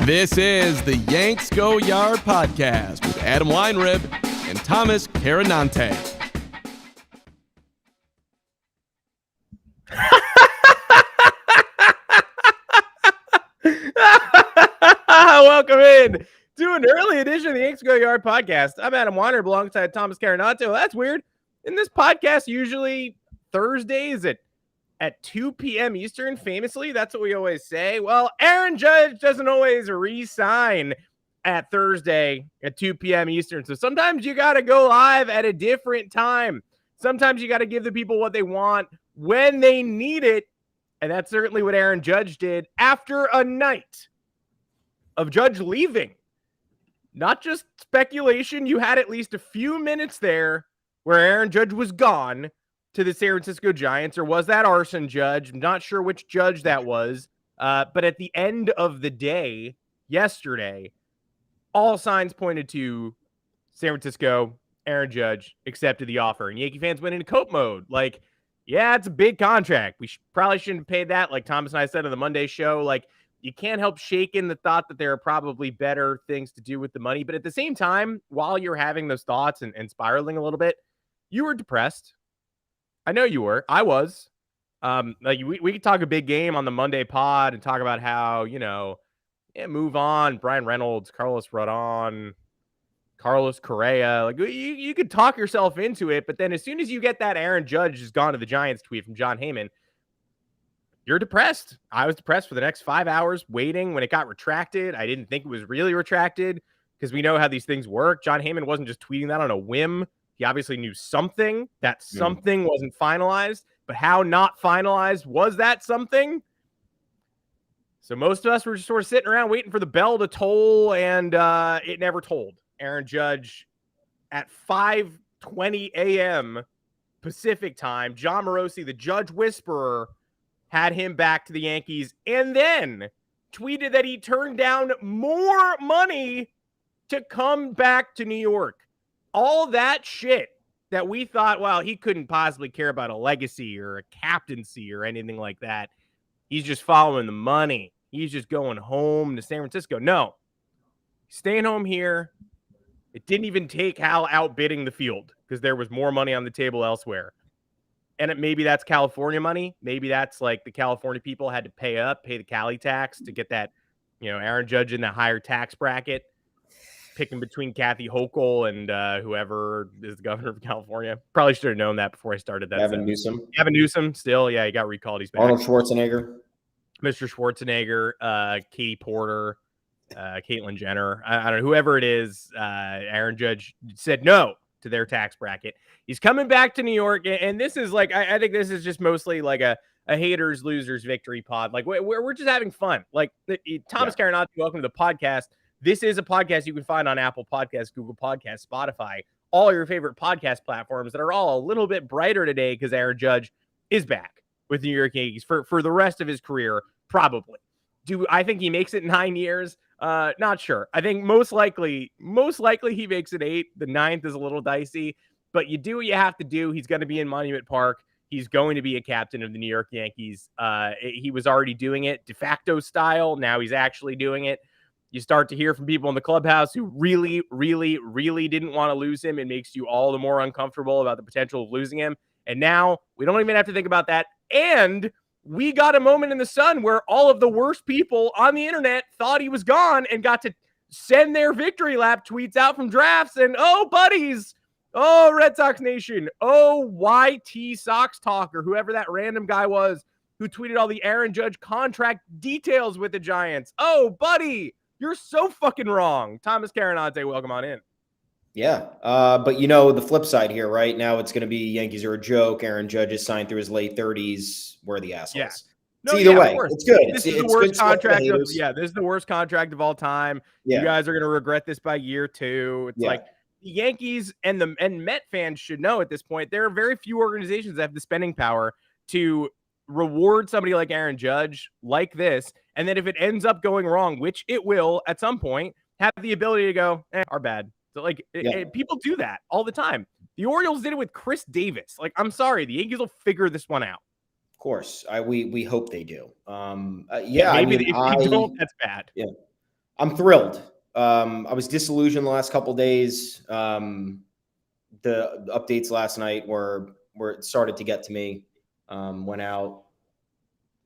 This is the Yanks Go Yard podcast with Adam Weinrib and Thomas Kahnle. Welcome in to an early edition of the Yanks Go Yard podcast. I'm Adam Weinrib alongside Thomas Kahnle. Well, that's weird. In this podcast, usually Thursdays at 2 p.m. Eastern, famously, that's what we always say. Well, Aaron Judge doesn't always re-sign at Thursday at 2 p.m. Eastern. So sometimes you got to go live at a different time. Sometimes you got to give the people what they want when they need it. And that's certainly what Aaron Judge did after a night of Judge leaving. Not just speculation. You had at least a few minutes there where Aaron Judge was gone to the San Francisco Giants, or was that arson Judge? I'm not sure which Judge that was. But at the end of the day, yesterday, all signs pointed to San Francisco. Aaron Judge accepted the offer, and Yankee fans went into cope mode. Like, yeah, it's a big contract. We probably shouldn't have paid that. Like Thomas and I said on the Monday show, like, you can't help shaking the thought that there are probably better things to do with the money. But at the same time, while you're having those thoughts and spiraling a little bit, you were depressed. I know you were. I was. Like we could talk a big game on the Monday pod and talk about how, move on. Brian Reynolds, Carlos Rodon, Carlos Correa. Like you could talk yourself into it, but then as soon as you get that Aaron Judge has gone to the Giants tweet from John Heyman, you're depressed. I was depressed for the next 5 hours waiting when it got retracted. I didn't think it was really retracted because we know how these things work. John Heyman wasn't just tweeting that on a whim. He obviously knew something. That something wasn't finalized, but how not finalized was that something? So most of us were just sort of sitting around waiting for the bell to toll, and it never tolled. Aaron Judge at 5:20 a.m. Pacific time, John Morosi, the Judge Whisperer, had him back to the Yankees, and then tweeted that he turned down more money to come back to New York. All that shit that we thought, well, he couldn't possibly care about a legacy or a captaincy or anything like that. He's just following the money. He's just going home to San Francisco. No, staying home here. It didn't even take Hal outbidding the field because there was more money on the table elsewhere. And maybe that's California money. Maybe that's like the California people had to pay the Cali tax to get that, Aaron Judge in the higher tax bracket. Picking between Kathy Hochul and whoever is the governor of California. Probably should have known that before I started that. Gavin Newsom. Gavin Newsom, still, yeah, he got recalled. He's back. Arnold Schwarzenegger. Mr. Schwarzenegger, Katie Porter, Caitlyn Jenner. I don't know, whoever it is, Aaron Judge said no to their tax bracket. He's coming back to New York, and this is like, I think this is just mostly like a haters, losers victory pod. Like, we're just having fun. Like, Thomas Kahnle, welcome to the podcast. This is a podcast you can find on Apple Podcasts, Google Podcasts, Spotify, all your favorite podcast platforms that are all a little bit brighter today because Aaron Judge is back with the New York Yankees for the rest of his career, probably. Do I think he makes it 9 years? Not sure. I think most likely he makes it 8. The 9th is a little dicey, but you do what you have to do. He's going to be in Monument Park. He's going to be a captain of the New York Yankees. He was already doing it de facto style. Now he's actually doing it. You start to hear from people in the clubhouse who really, really, really didn't want to lose him. It makes you all the more uncomfortable about the potential of losing him. And now we don't even have to think about that. And we got a moment in the sun where all of the worst people on the internet thought he was gone and got to send their victory lap tweets out from drafts. And, oh, buddies, oh, Red Sox Nation, oh, YT Sox Talk, or whoever that random guy was who tweeted all the Aaron Judge contract details with the Giants. Oh, buddy. You're so fucking wrong. Thomas Kahnle, welcome on in. Yeah. But the flip side here, right? Now it's going to be Yankees are a joke. Aaron Judge is signed through his late 30s. We're the assholes. Yeah. No, either way, it's good. This is the worst contract. This is the worst contract of all time. Yeah. You guys are going to regret this by year 2. It's like the Yankees and Met fans should know at this point, there are very few organizations that have the spending power to reward somebody like Aaron Judge like this. And then if it ends up going wrong, which it will at some point, have the ability to go, our bad. So people do that all the time. The Orioles did it with Chris Davis. Like, I'm sorry, the Yankees will figure this one out. Of course. We hope they do. Maybe if they don't, that's bad. Yeah. I'm thrilled. I was disillusioned the last couple of days. The updates last night were it started to get to me. Went out,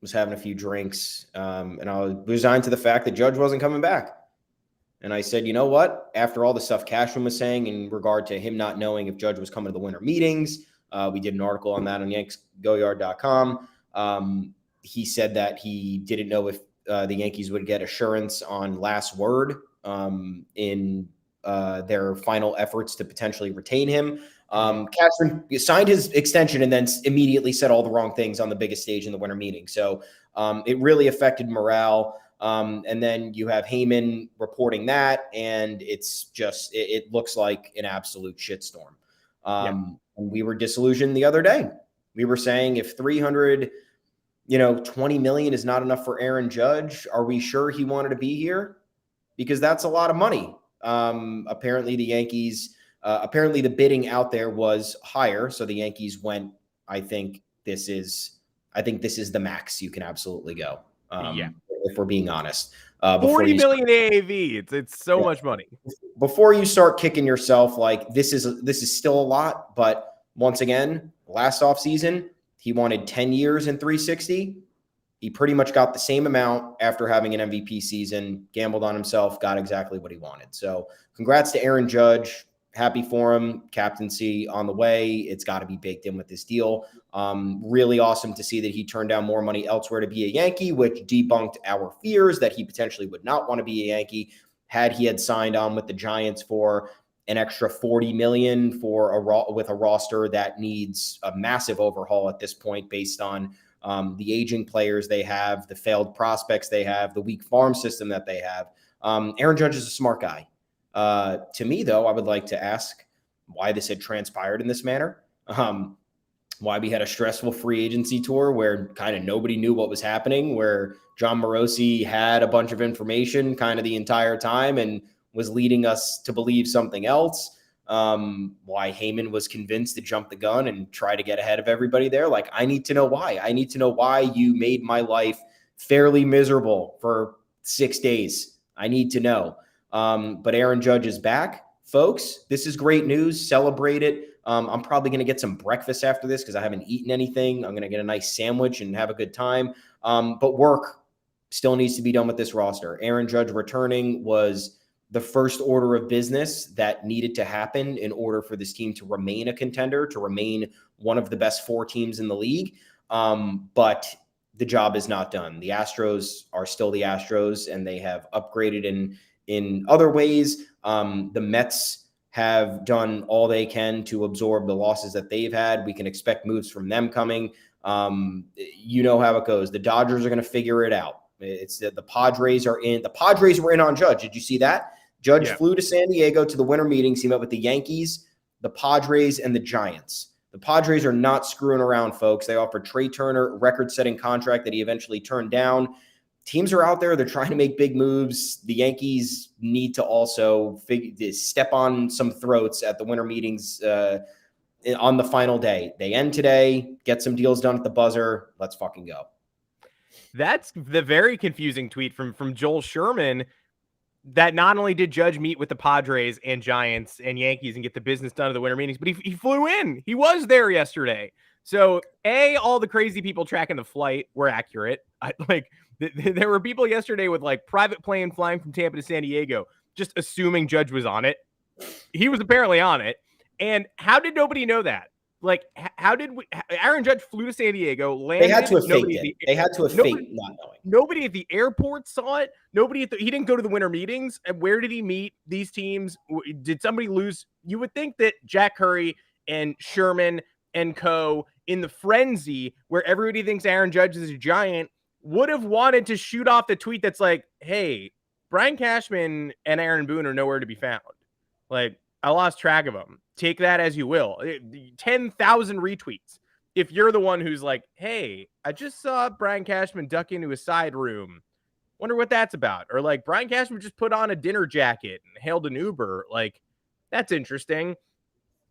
was having a few drinks, and I was resigned to the fact that Judge wasn't coming back. And I said, you know what? After all the stuff Cashman was saying in regard to him not knowing if Judge was coming to the winter meetings, we did an article on that on yanksgoyard.com. He said that he didn't know if the Yankees would get assurance on last word in their final efforts to potentially retain him. Cashman signed his extension and then immediately said all the wrong things on the biggest stage in the winter meeting. So it really affected morale. And then you have Heyman reporting that, and it's just, it looks like an absolute shitstorm. And we were disillusioned the other day. We were saying if 20 million is not enough for Aaron Judge, are we sure he wanted to be here? Because that's a lot of money. Apparently the Yankees, apparently the bidding out there was higher. So the Yankees went, I think this is the max you can absolutely go. If we're being honest, 40 million AAV. It's so much money. Before you start kicking yourself, like this is still a lot. But once again, last offseason, he wanted 10 years and 360. He pretty much got the same amount after having an MVP season, gambled on himself, got exactly what he wanted. So congrats to Aaron Judge. Happy for him. Captaincy on the way. It's got to be baked in with this deal. Really awesome to see that he turned down more money elsewhere to be a Yankee, which debunked our fears that he potentially would not want to be a Yankee had he had signed on with the Giants for an extra $40 million with a roster that needs a massive overhaul at this point based on the aging players they have, the failed prospects they have, the weak farm system that they have. Aaron Judge is a smart guy. To me, though, I would like to ask why this had transpired in this manner. Why we had a stressful free agency tour where kind of nobody knew what was happening, where John Morosi had a bunch of information kind of the entire time and was leading us to believe something else. Why Heyman was convinced to jump the gun and try to get ahead of everybody there. Like, I need to know why. I need to know why you made my life fairly miserable for 6 days. I need to know. But Aaron Judge is back, folks. This is great news. Celebrate it. I'm probably going to get some breakfast after this because I haven't eaten anything. I'm going to get a nice sandwich and have a good time. But work still needs to be done with this roster. Aaron Judge returning was the first order of business that needed to happen in order for this team to remain a contender, to remain one of the best 4 teams in the league. But the job is not done. The Astros are still the Astros, and they have upgraded in other ways. The Mets have done all they can to absorb the losses that they've had. We can expect moves from them coming. You know how it goes. The Dodgers are going to figure it out. It's the Padres are in. The Padres were in on Judge. Did you see that? Judge flew to San Diego to the winter meetings. He met with the Yankees, the Padres, and the Giants. The Padres are not screwing around, folks. They offered Trey Turner a record-setting contract that he eventually turned down. Teams are out there. They're trying to make big moves. The Yankees need to also step on some throats at the winter meetings on the final day. They end today. Get some deals done at the buzzer. Let's fucking go. That's the very confusing tweet from Joel Sherman, that not only did Judge meet with the Padres and Giants and Yankees and get the business done at the winter meetings, but he flew in. He was there yesterday. So, all the crazy people tracking the flight were accurate. There were people yesterday with like private plane flying from Tampa to San Diego, just assuming Judge was on it. He was apparently on it. And how did nobody know that? Like, how did Aaron Judge flew to San Diego, landed. They had to have faked it. They had to have faked not knowing. Nobody at the airport saw it. He didn't go to the winter meetings. And where did he meet these teams? Did somebody lose? You would think that Jack Curry and Sherman and co in the frenzy where everybody thinks Aaron Judge is a Giant would have wanted to shoot off the tweet that's like, hey, Brian Cashman and Aaron Boone are nowhere to be found. Like, I lost track of them. Take that as you will. 10,000 retweets. If you're the one who's like, hey, I just saw Brian Cashman duck into a side room. Wonder what that's about. Or like, Brian Cashman just put on a dinner jacket and hailed an Uber. Like, that's interesting.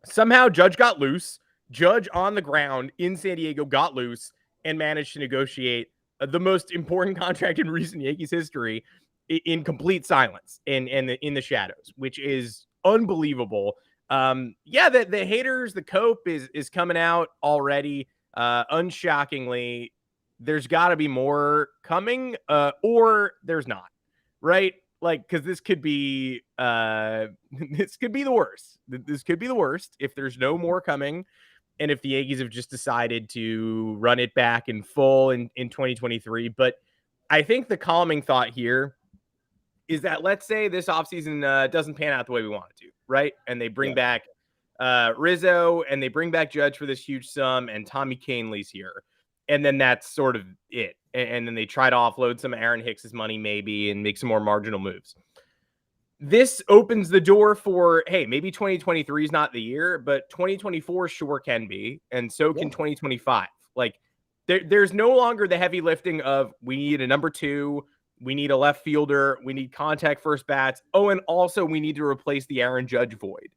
Somehow Judge got loose. Judge on the ground in San Diego got loose and managed to negotiate the most important contract in recent Yankees history. in complete silence and in the shadows, which is unbelievable. Yeah, the haters, the cope is coming out already. Unshockingly, there's got to be more coming, or there's not, right? Like, because this could be this could be the worst. This could be the worst if there's no more coming, and if the Yankees have just decided to run it back in full in 2023. But I think the calming thought here is that, let's say this offseason doesn't pan out the way we want it to, right? And they bring back Rizzo, and they bring back Judge for this huge sum, and Tommy Kahnle's here. And then that's sort of it. And then they try to offload some of Aaron Hicks's money maybe and make some more marginal moves. This opens the door for, hey, maybe 2023 is not the year, but 2024 sure can be. And so can 2025. Like, there's no longer the heavy lifting of, we need a number 2, we need a left fielder, we need contact first bats. Oh, and also we need to replace the Aaron Judge void.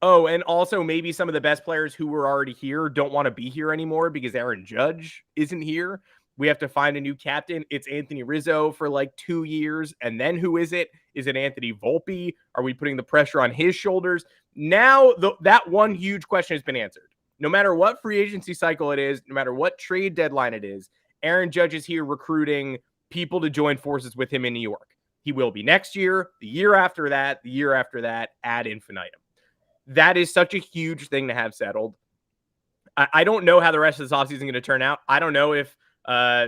Oh, and also maybe some of the best players who were already here don't want to be here anymore because Aaron Judge isn't here. We have to find a new captain. It's Anthony Rizzo for like 2 years. And then who is it? Is it Anthony Volpe? Are we putting the pressure on his shoulders? Now, that one huge question has been answered. No matter what free agency cycle it is, no matter what trade deadline it is, Aaron Judge is here recruiting people to join forces with him in New York. He will be next year, the year after that, the year after that, ad infinitum. That is such a huge thing to have settled. I don't know how the rest of this offseason is going to turn out. I don't know if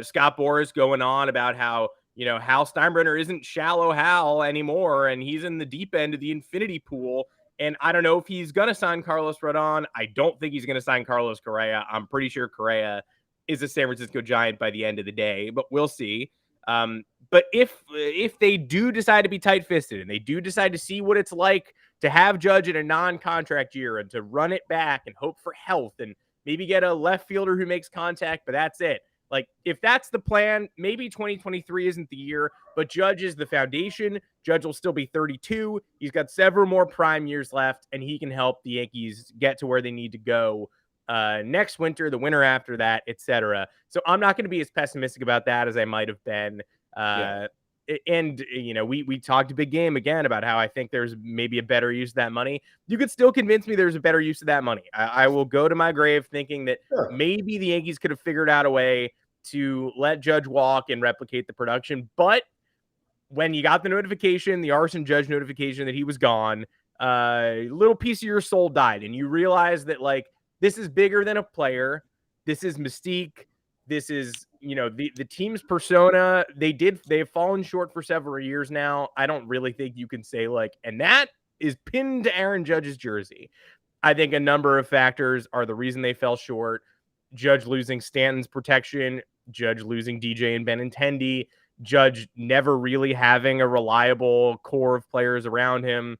Scott Boras going on about how, Hal Steinbrenner isn't shallow Hal anymore, and he's in the deep end of the infinity pool. And I don't know if he's going to sign Carlos Rodon. I don't think he's going to sign Carlos Correa. I'm pretty sure Correa is a San Francisco Giant by the end of the day, but we'll see. But if they do decide to be tight-fisted and they do decide to see what it's like to have Judge in a non-contract year and to run it back and hope for health and maybe get a left fielder who makes contact, but that's it. Like, if that's the plan, maybe 2023 isn't the year, but Judge is the foundation. Judge will still be 32. He's got several more prime years left, and he can help the Yankees get to where they need to go next winter, the winter after that, etc. So I'm not going to be as pessimistic about that as I might have been. And, we talked a big game again about how I think there's maybe a better use of that money. You could still convince me there's a better use of that money. I will go to my grave thinking that maybe the Yankees could have figured out a way to let Judge walk and replicate the production. But when you got the notification, the Arson Judge notification that he was gone, a little piece of your soul died. And you realize that, like, this is bigger than a player. This is mystique. This is, the team's persona. They've fallen short for several years now. I don't really think you can say, like, and that is pinned to Aaron Judge's jersey. I think a number of factors are the reason they fell short. Judge losing Stanton's protection, Judge losing DJ and Benintendi, Judge never really having a reliable core of players around him.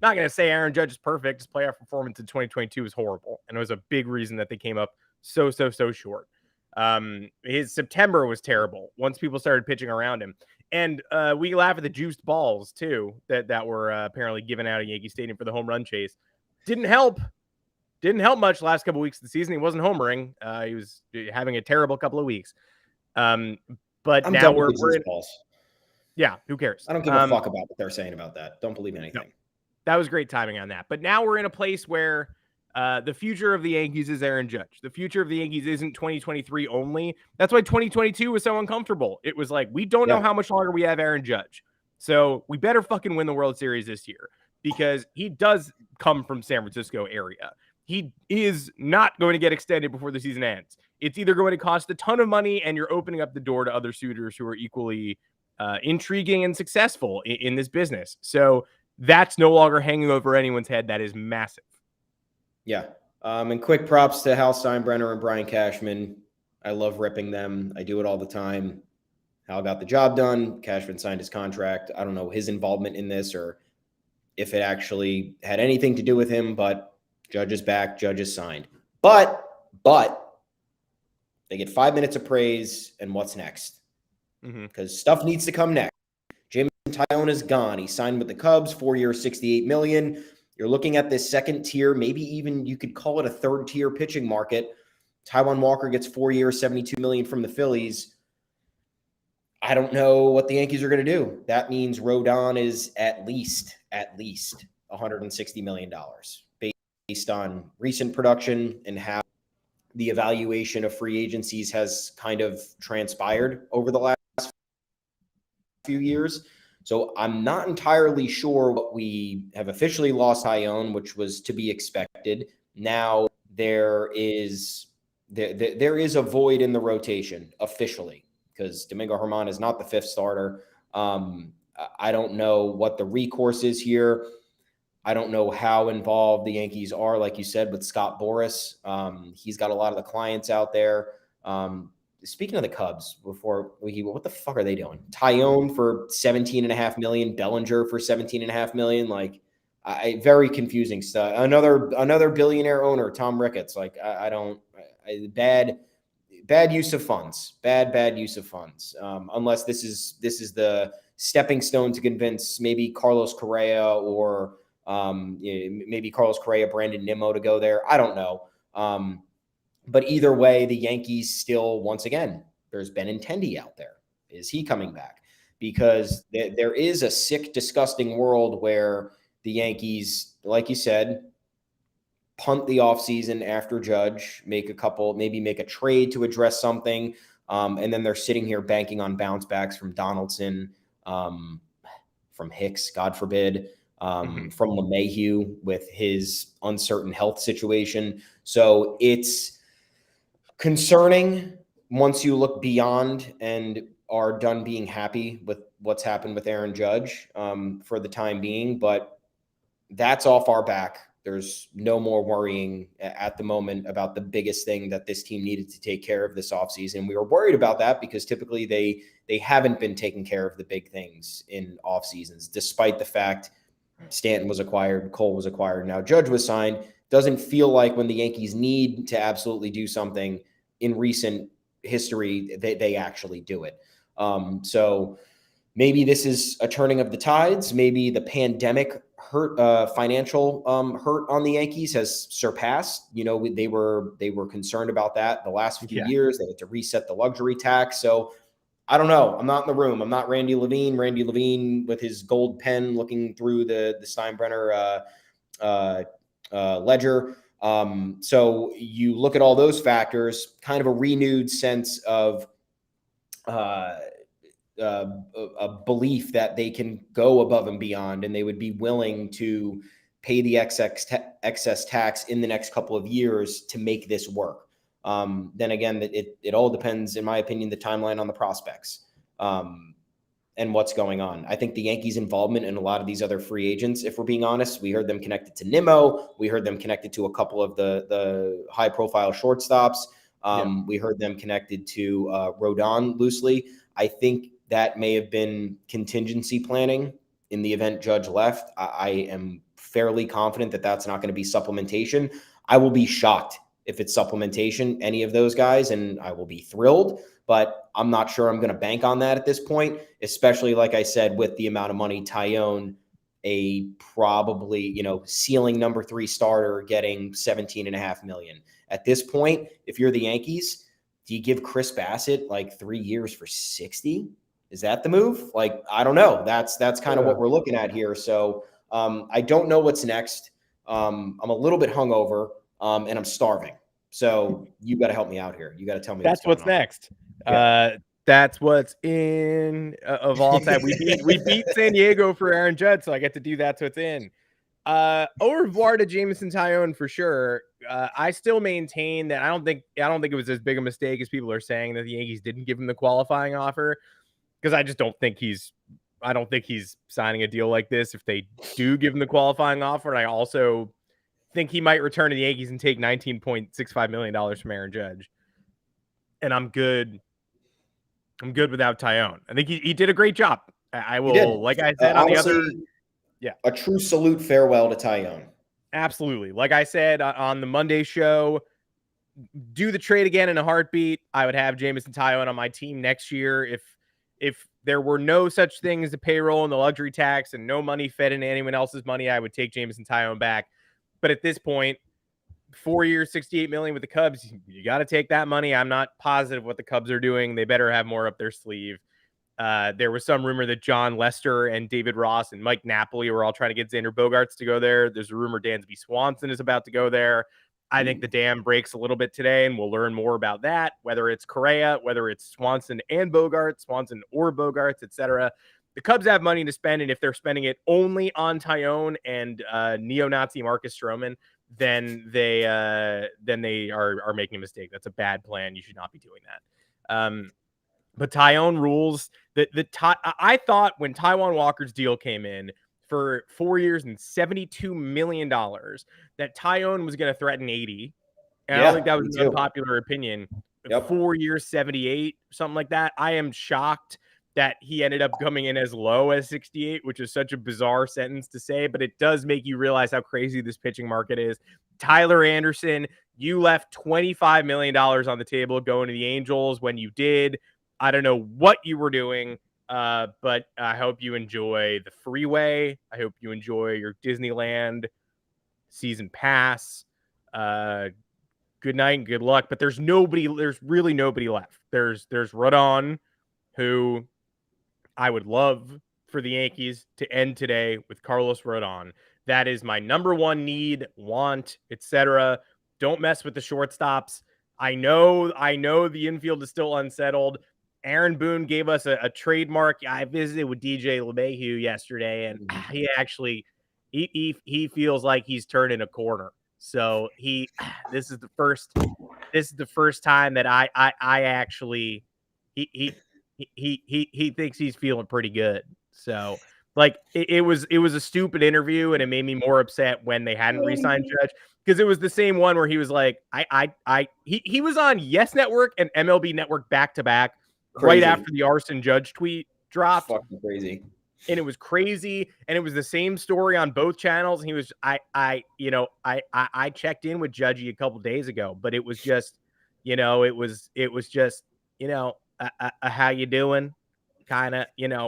Not going to say Aaron Judge is perfect. His playoff performance in 2022 was horrible, and it was a big reason that they came up so short. His September was terrible once people started pitching around him. And we laugh at the juiced balls, too, that were apparently given out at Yankee Stadium for the home run chase. Didn't help much last couple weeks of the season. He wasn't homering. He was having a terrible couple of weeks. But I'm now we're in balls. Yeah, who cares? I don't give a fuck about what they're saying about that. Don't believe anything. No, that was great timing on that. But now we're in a place where the future of the Yankees is Aaron Judge. The future of the Yankees isn't 2023 only. That's why 2022 was so uncomfortable. It was like, we don't know how much longer we have Aaron Judge. So we better fucking win the World Series this year, because he does come from San Francisco area. He is not going to get extended before the season ends. It's either going to cost a ton of money and you're opening up the door to other suitors who are equally intriguing and successful in this business. So that's no longer hanging over anyone's head. That is massive. Yeah. And quick props to Hal Steinbrenner and Brian Cashman. I love ripping them. I do it all the time. Hal got the job done. Cashman signed his contract. I don't know his involvement in this or if it actually had anything to do with him, but Judge is back. Judge is signed. But they get 5 minutes of praise, and what's next? Because stuff needs to come next. Jameson Taillon is gone. He signed with the Cubs, 4 years, $68 million. You're looking at this second tier, maybe even you could call it a third tier pitching market. Taijuan Walker gets 4 years, $72 million from the Phillies. I don't know what the Yankees are going to do. That means Rodon is at least $160 million based on recent production and how the evaluation of free agencies has kind of transpired over the last few years. So I'm not entirely sure what we have officially lost Tyone, which was to be expected. Now there is a void in the rotation officially because Domingo Germán is not the fifth starter. I don't know what the recourse is here. I don't know how involved the Yankees are, like you said, with Scott Boras. He's got a lot of the clients out there. Speaking of the Cubs, what the fuck are they doing? Tyone for $17.5 million, Bellinger for $17.5 million. Like, very confusing stuff. Another billionaire owner, Tom Ricketts. Like, bad use of funds. Bad use of funds. Unless this is the stepping stone to convince maybe Carlos Correa or maybe Carlos Correa, Brandon Nimmo to go there. I don't know. But either way, the Yankees still, once again, there's Benintendi out there. Is he coming back? Because there is a sick, disgusting world where the Yankees, like you said, punt the offseason after Judge, maybe make a trade to address something. And then they're sitting here banking on bounce backs from Donaldson, from Hicks, God forbid, from LeMahieu with his uncertain health situation. So it's concerning once you look beyond and are done being happy with what's happened with Aaron Judge for the time being. But that's off our back. There's no more worrying at the moment about the biggest thing that this team needed to take care of this offseason. We were worried about that because typically they haven't been taking care of the big things in off seasons, despite the fact Stanton was acquired, Cole was acquired, now Judge was signed. Doesn't feel like when the Yankees need to absolutely do something in recent history, they actually do it. So maybe this is a turning of the tides. Maybe the pandemic financial hurt on the Yankees has surpassed. They were concerned about that the last few years. They had to reset the luxury tax. So I don't know. I'm not in the room. I'm not Randy Levine. Randy Levine with his gold pen looking through the Steinbrenner ledger. So you look at all those factors, kind of a renewed sense of a belief that they can go above and beyond, and they would be willing to pay the excess tax in the next couple of years to make this work. Then again, it all depends, in my opinion, the timeline on the prospects and what's going on. I think the Yankees' involvement in a lot of these other free agents, if we're being honest, we heard them connected to Nimmo. We heard them connected to a couple of the high-profile shortstops. We heard them connected to Rodon loosely. I think that may have been contingency planning in the event Judge left. I am fairly confident that that's not going to be supplementation. I will be shocked if it's supplementation, any of those guys, and I will be thrilled. But I'm not sure I'm going to bank on that at this point, especially, like I said, with the amount of money Tyone, a probably, ceiling number 3 starter, getting $17.5 million. At this point, if you're the Yankees, do you give Chris Bassett like 3 years for 60? Is that the move? Like, I don't know. That's kind of what we're looking at here. So I don't know what's next. I'm a little bit hungover and I'm starving. So you got to help me out here. You got to tell me what's next. Yeah. That's what's in of all time. We beat San Diego for Aaron Judge, so I get to do that's what's in. Au revoir to Jameson Tyone for sure. I still maintain that I don't think it was as big a mistake as people are saying that the Yankees didn't give him the qualifying offer, because I just don't think he's signing a deal like this if they do give him the qualifying offer. And I also think he might return to the Yankees and take $19.65 million from Aaron Judge. And I'm good without Tyone. I think he did a great job. I will, like I said, honestly, a true salute farewell to Tyone. Absolutely. Like I said on the Monday show, do the trade again in a heartbeat. I would have Jameson Tyone on my team next year. If there were no such thing as the payroll and the luxury tax and no money fed into anyone else's money, I would take Jameson Tyone back. But at this point, 4 years, $68 million with the Cubs, you got to take that money. I'm not positive what the Cubs are doing. They better have more up their sleeve. There was some rumor that John Lester and David Ross and Mike Napoli were all trying to get Xander Bogaerts to go there. There's a rumor Dansby Swanson is about to go there. I think the dam breaks a little bit today, and we'll learn more about that, whether it's Correa, whether it's Swanson and Bogaerts, Swanson or Bogaerts, etc. The Cubs have money to spend, and if they're spending it only on Tyone and neo-Nazi Marcus Stroman, then they are making a mistake. That's a bad plan. You should not be doing that. But Tyone rules. I thought when Taijuan Walker's deal came in for 4 years and $72 million, that Tyone was going to threaten 80. And I don't think that was an unpopular opinion. Yep. 4 years, 78, something like that. I am shocked that he ended up coming in as low as 68, which is such a bizarre sentence to say, but it does make you realize how crazy this pitching market is. Tyler Anderson, you left $25 million on the table going to the Angels when you did. I don't know what you were doing, but I hope you enjoy the freeway. I hope you enjoy your Disneyland season pass. Good night and good luck. But there's really nobody left. There's Rodon, who I would love for the Yankees to end today with Carlos Rodon. That is my number one need, want, etc. Don't mess with the shortstops. I know the infield is still unsettled. Aaron Boone gave us a trademark. I visited with DJ LeMahieu yesterday, and he feels like he's turning a corner. So this is the first time that I actually he thinks he's feeling pretty good. So like it was a stupid interview, and it made me more upset when they hadn't re-signed Judge, because it was the same one where he was like, he was on Yes Network and MLB Network back to back right after the Arson Judge tweet dropped. Fucking crazy. And it was crazy, and it was the same story on both channels. And he was, I checked in with Judgy a couple days ago, but it was just, it was just, how you doing? Kind of,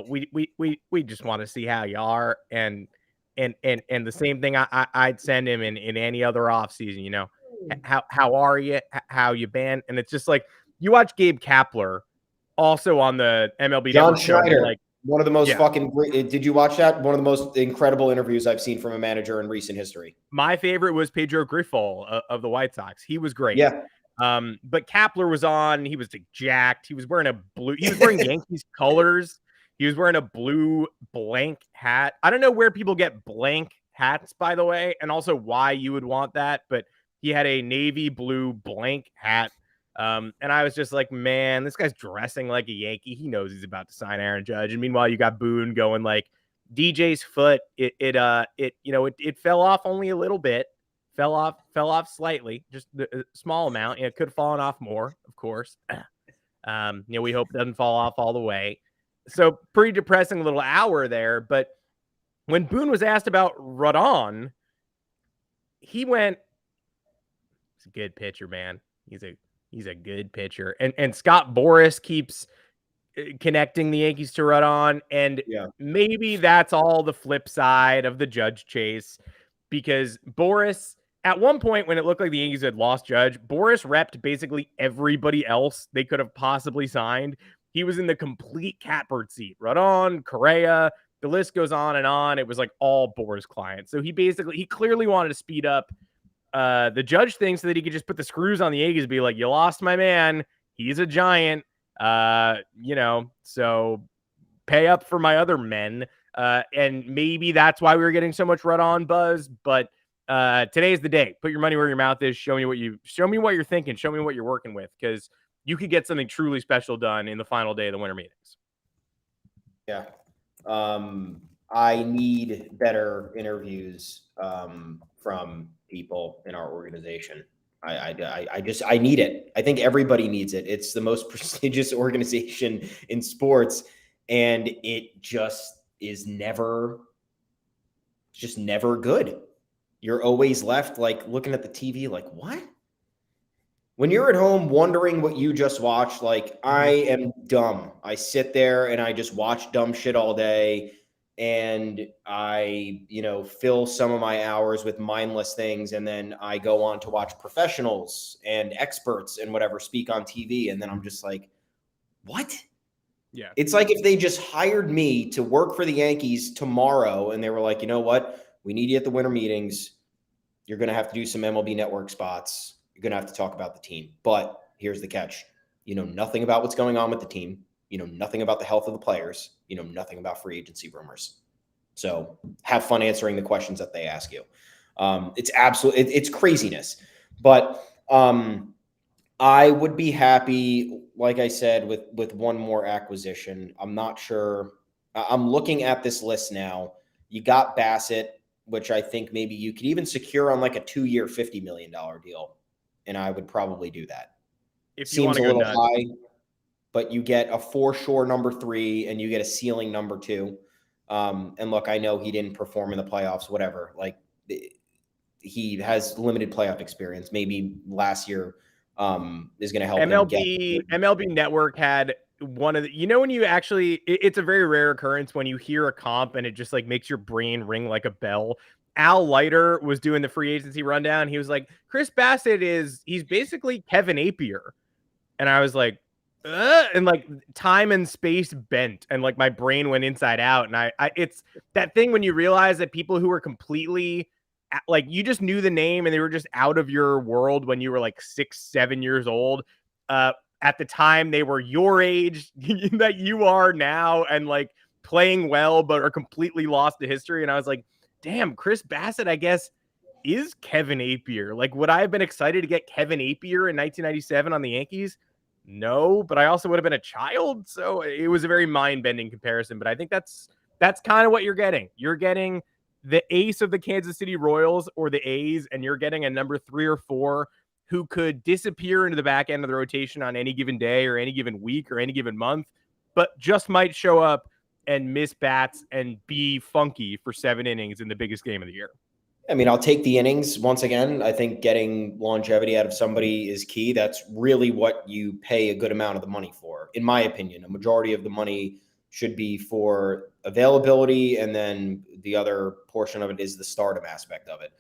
we just want to see how you are, and the same thing I'd send him in any other off season. How are you? How you been? And it's just like you watch Gabe Kapler, also on the MLB John Network Schneider. show, like. One of the most fucking great. Did you watch that? One of the most incredible interviews I've seen from a manager in recent history. My favorite was Pedro Grifol of the White Sox. He was great. Yeah. But Kapler was on. He was jacked. He was wearing Yankees colors. He was wearing a blue blank hat. I don't know where people get blank hats, by the way, and also why you would want that. But he had a navy blue blank hat. And I was just like, man, this guy's dressing like a Yankee. He knows he's about to sign Aaron Judge. And meanwhile, you got Boone going like DJ's foot. It fell off only a little bit, fell off slightly, just a small amount. It could have fallen off more, of course. We hope it doesn't fall off all the way. So pretty depressing little hour there. But when Boone was asked about Rodon, he went, "He's a good pitcher, man. He's a good pitcher." And Scott Boras keeps connecting the Yankees to Rodon. And maybe that's all the flip side of the Judge chase, because Boras, at one point when it looked like the Yankees had lost Judge, Boras repped basically everybody else they could have possibly signed. He was in the complete catbird seat. Rodon, Correa, the list goes on and on. It was like all Boras clients. So he clearly wanted to speed up the Judge thing so that he could just put the screws on the Yankees and be like, "You lost my man. He's a giant. So pay up for my other men." And maybe that's why we were getting so much Rodon buzz. But today's the day. Put your money where your mouth is. Show me what you're thinking. Show me what you're working with, because you could get something truly special done in the final day of the winter meetings. Yeah. I need better interviews from people in our organization. I need it. I think everybody needs it. It's the most prestigious organization in sports, and it just is never good. You're always left like looking at the TV like, what? When you're at home wondering what you just watched, like, I am dumb. I sit there and I just watch dumb shit all day. And I, fill some of my hours with mindless things. And then I go on to watch professionals and experts and whatever speak on TV. And then I'm just like, what? Yeah. It's like if they just hired me to work for the Yankees tomorrow and they were like, you know what? We need you at the winter meetings. You're going to have to do some MLB Network spots. You're going to have to talk about the team. But here's the catch. You know nothing about what's going on with the team. You know nothing about the health of the players. You know nothing about free agency rumors. So have fun answering the questions that they ask you. It's craziness. But I would be happy, like I said, with one more acquisition. I'm not sure. I'm looking at this list now. You got Bassett, which I think maybe you could even secure on like a 2-year, $50 million deal. And I would probably do that. If you want Seems to a go little nuts. high, but you get a for sure number 3 and you get a ceiling number 2. And look, I know he didn't perform in the playoffs, whatever. Like he has limited playoff experience. Maybe last year is going to help him get. MLB Network had one of the, when you actually, it's a very rare occurrence when you hear a comp and it just like makes your brain ring like a bell. Al Leiter was doing the free agency rundown. He was like, Chris Bassett he's basically Kevin Appier. And I was like, and like time and space bent and like my brain went inside out. And I it's that thing when you realize that people who are completely like you just knew the name and they were just out of your world when you were like 6-7 years old. At the time they were your age that you are now and like playing well, but are completely lost to history. And I was like, damn, Chris Bassett, I guess, is Kevin Appier. Like, would I have been excited to get Kevin Appier in 1997 on the Yankees? No, but I also would have been a child. So it was a very mind-bending comparison. But I think that's kind of what you're getting. You're getting the ace of the Kansas City Royals or the A's, and you're getting a number 3 or 4 who could disappear into the back end of the rotation on any given day or any given week or any given month, but just might show up and miss bats and be funky for 7 innings in the biggest game of the year. I mean, I'll take the innings once again. I think getting longevity out of somebody is key. That's really what you pay a good amount of the money for, in my opinion. A majority of the money should be for availability, and then the other portion of it is the stardom aspect of it.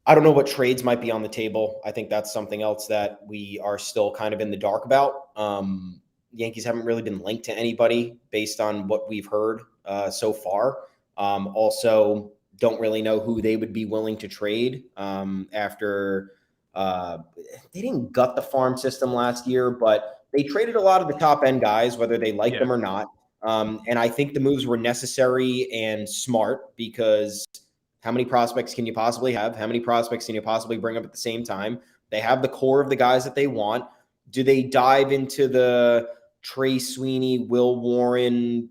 I don't know what trades might be on the table. I think that's something else that we are still kind of in the dark about. The Yankees haven't really been linked to anybody based on what we've heard so far. Also, don't really know who they would be willing to trade after they didn't gut the farm system last year, but they traded a lot of the top end guys, whether they liked them or not. And I think the moves were necessary and smart because how many prospects can you possibly have? How many prospects can you possibly bring up at the same time? They have the core of the guys that they want. Do they dive into the Trey Sweeney, Will Warren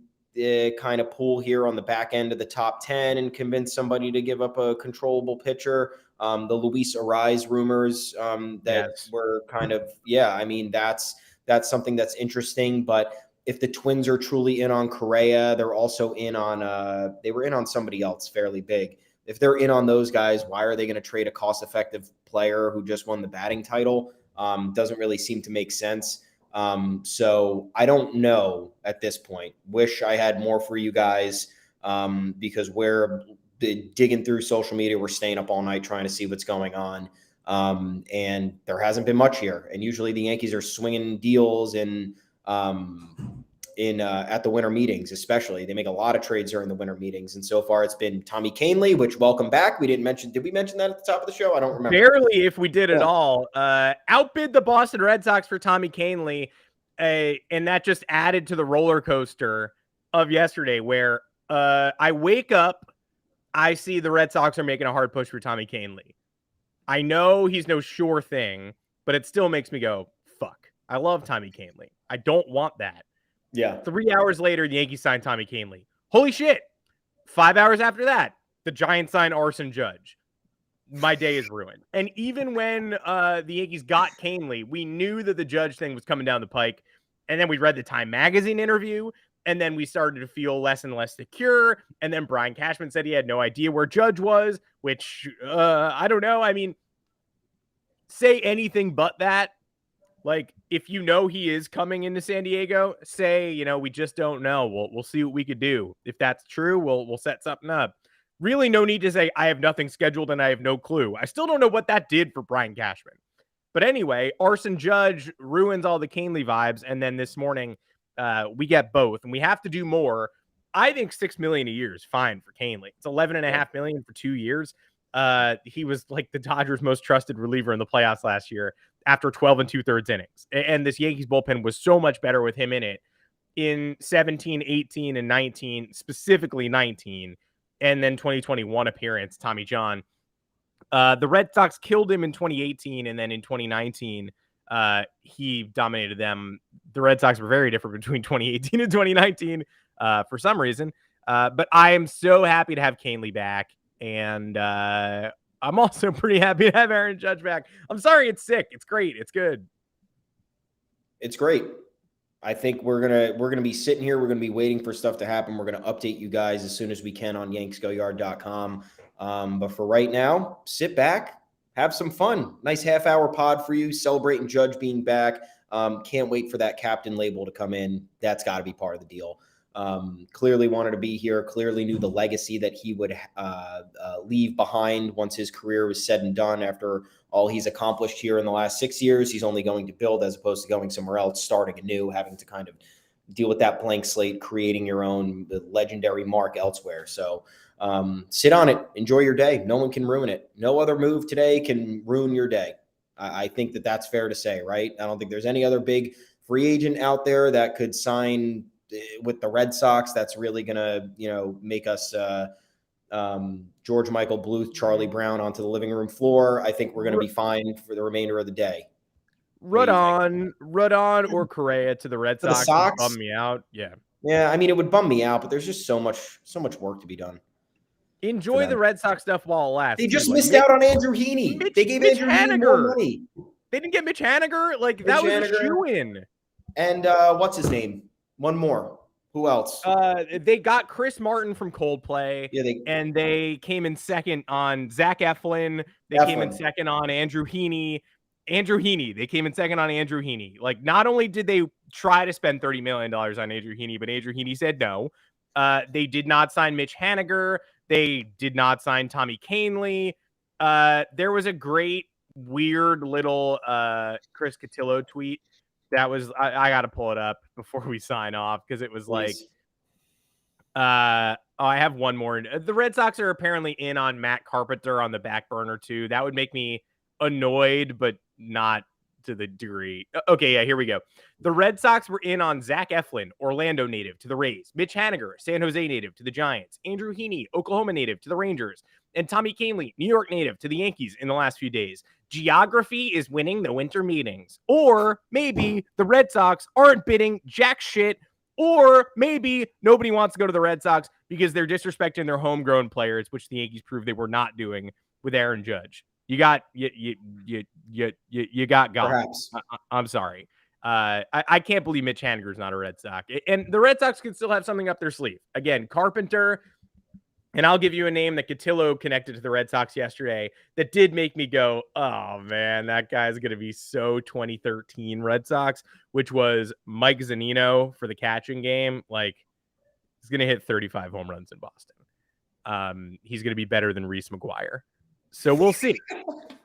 kind of pool here on the back end of the top 10 and convince somebody to give up a controllable pitcher? The Luis Ariz rumors were kind of, I mean, that's something that's interesting. But if the Twins are truly in on Correa, they're also in on they were in on somebody else fairly big. If they're in on those guys, why are they going to trade a cost-effective player who just won the batting title? Doesn't really seem to make sense. So I don't know at this point. Wish I had more for you guys because we're digging through social media. We're staying up all night trying to see what's going on. And there hasn't been much here. And usually the Yankees are swinging deals and at the winter meetings, especially. They make a lot of trades during the winter meetings. And so far it's been Tommy Kahnle, which welcome back. Did we mention that at the top of the show? I don't remember. Barely, if we did at all. Outbid the Boston Red Sox for Tommy Kahnle. And that just added to the roller coaster of yesterday where I wake up, I see the Red Sox are making a hard push for Tommy Kahnle. I know he's no sure thing, but it still makes me go, fuck. I love Tommy Kahnle. I don't want that. Yeah. 3 hours later, the Yankees signed Tommy Kahnle. Holy shit. 5 hours after that, the Giants signed Arson Judge. My day is ruined. And even when the Yankees got Kahnle, we knew that the Judge thing was coming down the pike. And then we read the Time Magazine interview. And then we started to feel less and less secure. And then Brian Cashman said he had no idea where Judge was, which I don't know. I mean, say anything but that. Like, if you know he is coming into San Diego, say, we just don't know. We'll see what we could do. If that's true, we'll set something up. Really no need to say, I have nothing scheduled and I have no clue. I still don't know what that did for Brian Cashman. But anyway, Arson Judge ruins all the Kahnle vibes. And then this morning, we get both, and we have to do more. I think $6 million a year is fine for Kahnle. It's $11.5 million for 2 years. He was like the Dodgers' most trusted reliever in the playoffs last year after 12 2/3 innings. And this Yankees bullpen was so much better with him in it in 17, 18, and 19, specifically 19, and then 2021 appearance, Tommy John. The Red Sox killed him in 2018, and then in 2019, he dominated them. The Red Sox were very different between 2018 and 2019 for some reason. But I am so happy to have Kahnle back, and I'm also pretty happy to have Aaron Judge back. I'm sorry it's sick. It's great. It's good. It's great. I think we're gonna be sitting here. We're gonna be waiting for stuff to happen. We're gonna update you guys as soon as we can on yanksgoyard.com. But for right now, sit back, have some fun. Nice half-hour pod for you, celebrating Judge being back. Can't wait for that captain label to come in. That's got to be part of the deal. Clearly wanted to be here. Clearly knew the legacy that he would leave behind once his career was said and done. After all he's accomplished here in the last 6 years, he's only going to build as opposed to going somewhere else, starting anew, having to kind of deal with that blank slate, creating your own legendary mark elsewhere. So sit on it. Enjoy your day. No one can ruin it. No other move today can ruin your day. I think that that's fair to say, right? I don't think there's any other big free agent out there that could sign with the Red Sox that's really going to, make us George Michael Bluth, Charlie Brown onto the living room floor. I think we're going to be fine for the remainder of the day. Rodon or Correa to the Red Sox would bum me out. Yeah. Yeah, I mean, it would bum me out, but there's just so much work to be done. Enjoy the Red Sox stuff while it lasts. They just missed out on Andrew Heaney. They gave Andrew Heaney more money. They didn't get Mitch Haniger. That was a shoo-in. And what's his name? One more. Who else? They got Chris Martin from Coldplay. Yeah, and they came in second on Zach Eflin. They came in second on Andrew Heaney. They came in second on Andrew Heaney. Not only did they try to spend $30 million on Andrew Heaney, but Andrew Heaney said no. They did not sign Mitch Haniger. They did not sign Tommy Kahnle. There was a great, weird little Chris Cotillo tweet that was, I got to pull it up before we sign off because it was I have one more. The Red Sox are apparently in on Matt Carpenter on the back burner too. That would make me annoyed, but not to the degree. Okay, yeah, here we go. The Red Sox were in on Zach Eflin, Orlando native, to the Rays, Mitch Haniger, San Jose native, to the Giants, Andrew Heaney, Oklahoma native, to the Rangers, and Tommy Kahnle, New York native, to the Yankees in the last few days. Geography is winning the winter meetings. Or maybe the Red Sox aren't bidding jack shit, or maybe nobody wants to go to the Red Sox because they're disrespecting their homegrown players, which the Yankees proved they were not doing with Aaron Judge. You got God. Perhaps. I'm sorry. I can't believe Mitch Haniger's not a Red Sox. And the Red Sox can still have something up their sleeve. Again, Carpenter, and I'll give you a name that Cotillo connected to the Red Sox yesterday that did make me go, oh, man, that guy's going to be so 2013 Red Sox, which was Mike Zunino for the catching game. He's going to hit 35 home runs in Boston. He's going to be better than Reese McGuire. So we'll see.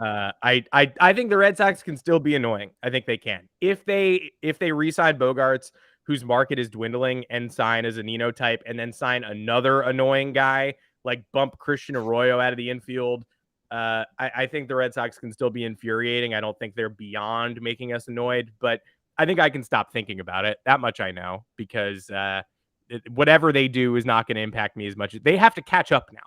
I think the Red Sox can still be annoying. I think they can. If they re-sign Bogarts, whose market is dwindling, and sign as a Nino type, and then sign another annoying guy, bump Christian Arroyo out of the infield, I think the Red Sox can still be infuriating. I don't think they're beyond making us annoyed, but I think I can stop thinking about it. That much I know, because whatever they do is not going to impact me as much. They have to catch up now.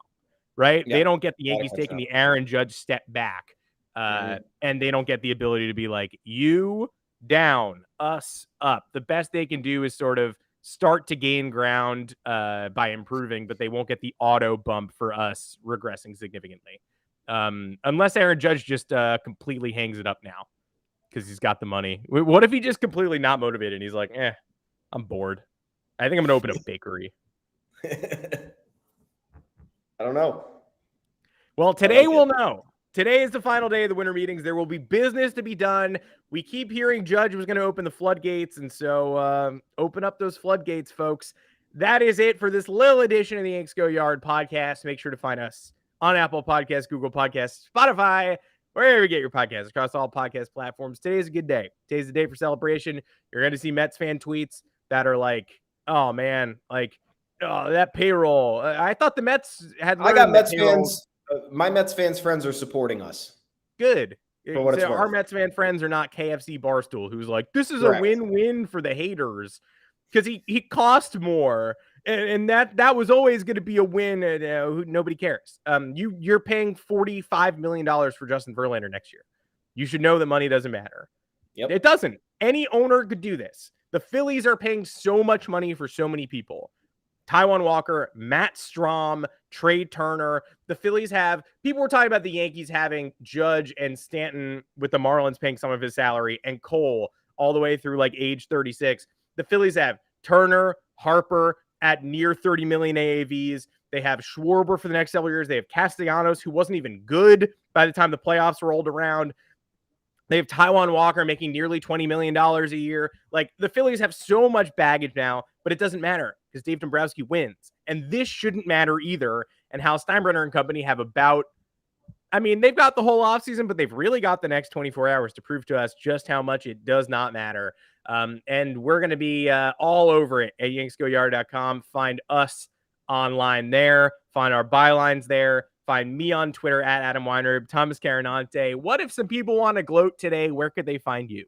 Right? Yep. They don't get the Yankees taking the Aaron Judge step back. And they don't get the ability to be like, you down, us up. The best they can do is sort of start to gain ground by improving, but they won't get the auto bump for us regressing significantly. Unless Aaron Judge just completely hangs it up now because he's got the money. What if he just completely not motivated and he's like, I'm bored. I think I'm going to open a bakery. I don't know. Well, today we'll know. Today is the final day of the winter meetings. There will be business to be done. We keep hearing Judge was going to open the floodgates, and so open up those floodgates, folks. That is it for this little edition of the Yanks Go Yard podcast. Make sure to find us on Apple Podcasts, Google Podcasts, Spotify, wherever you get your podcasts, across all podcast platforms. Today is a good day. Today's the day for celebration. You're going to see Mets fan tweets. that are like, oh man, like, oh, that payroll. I thought the Mets had I got learned that Mets payroll. fans. My Mets fans friends are supporting us. Good. For what it's So our worth. Mets fan friends are not KFC Barstool, who's like, this is Correct. a win-win for the haters because he cost more, and that was always going to be a win, and nobody cares. You're paying $45 million for Justin Verlander next year. You should know that money doesn't matter. Yep. It doesn't. Any owner could do this. The Phillies are paying so much money for so many people. Taijuan Walker, Matt Strahm, Trey Turner. The Phillies have, people were talking about the Yankees having Judge and Stanton with the Marlins paying some of his salary and Cole all the way through like age 36. The Phillies have Turner, Harper at near 30 million AAVs. They have Schwarber for the next several years. They have Castellanos, who wasn't even good by the time the playoffs rolled around. They have Taijuan Walker making nearly $20 million a year. Like, the Phillies have so much baggage now, but it doesn't matter because Dave Dombrowski wins. And this shouldn't matter either. And Hal Steinbrenner and company have about, I mean, they've got the whole offseason, but they've really got the next 24 hours to prove to us just how much it does not matter. And we're going to be all over it at yanksgoyard.com. Find us online there. Find our bylines there. Find me on Twitter at Adam Weinrib, Thomas Carinante. What if some people want to gloat today? Where could they find you?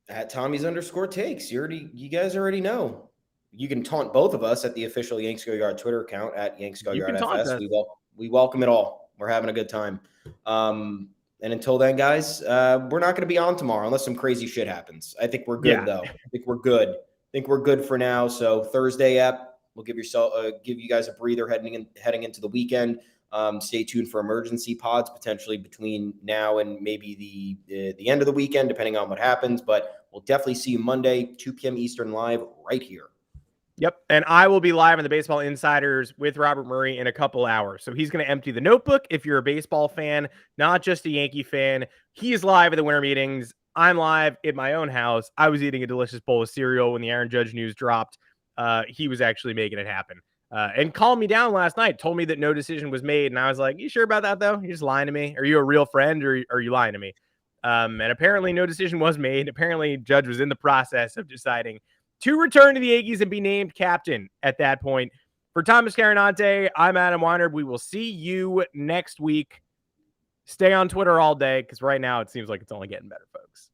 At Tommy's_takes. You guys already know. You can taunt both of us at the official Yanks Go Yard Twitter account at Yanks Go Yard FS. We welcome it all. We're having a good time. And until then, guys, we're not going to be on tomorrow unless some crazy shit happens. I think we're good though. I think we're good for now. So Thursday app, we'll give you guys a breather heading into the weekend. Stay tuned for emergency pods potentially between now and maybe the end of the weekend, depending on what happens. But we'll definitely see you Monday, 2 p.m. Eastern live right here. Yep. And I will be live on the Baseball Insiders with Robert Murray in a couple hours. So he's going to empty the notebook if you're a baseball fan, not just a Yankee fan. He's live at the winter meetings. I'm live at my own house. I was eating a delicious bowl of cereal when the Aaron Judge news dropped. He was actually making it happen. And called me down last night, told me that no decision was made. And I was like, you sure about that, though? You're just lying to me? Are you a real friend or are you lying to me? And apparently no decision was made. Apparently Judge was in the process of deciding to return to the Yankees and be named captain at that point. For Thomas Carinante, I'm Adam Weinrib. We will see you next week. Stay on Twitter all day because right now it seems like it's only getting better, folks.